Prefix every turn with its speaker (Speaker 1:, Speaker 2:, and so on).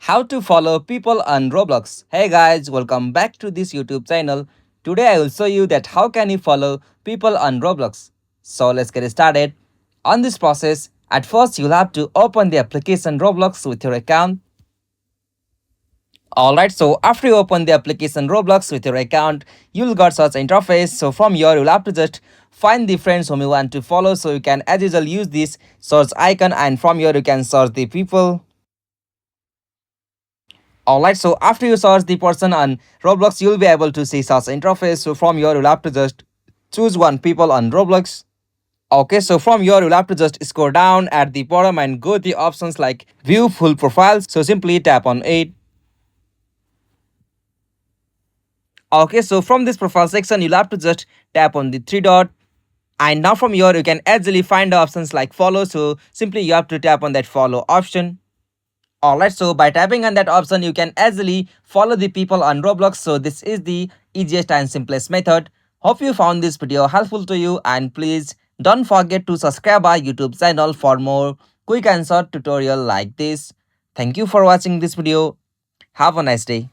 Speaker 1: How to follow people on Roblox. Hey guys, welcome back to this YouTube channel. Today I will show you that how can you follow people on Roblox. So let's get started. On this process, at first you'll have to open the application Roblox with your account. Alright, so after you open the application Roblox with your account, you'll got such interface. So from here you'll have to just find the friends whom you want to follow. So you can as usual use this search icon, and from here you can search the people. Alright, so after you search the person on Roblox, you'll be able to see such interface. So from here, you'll have to just choose one people on Roblox. Okay, so from here, you'll have to just scroll down at the bottom and go the options like view full profiles. So simply tap on it. Okay, so from this profile section, you'll have to just tap on the three dot. And now from here, you can easily find the options like follow. So simply you have to tap on that follow option. Alright, so by tapping on that option, you can easily follow the people on Roblox. So this is the easiest and simplest method. Hope you found this video helpful to you, and please don't forget to subscribe our YouTube channel for more quick and short tutorial like this. Thank you for watching this video. Have a nice day.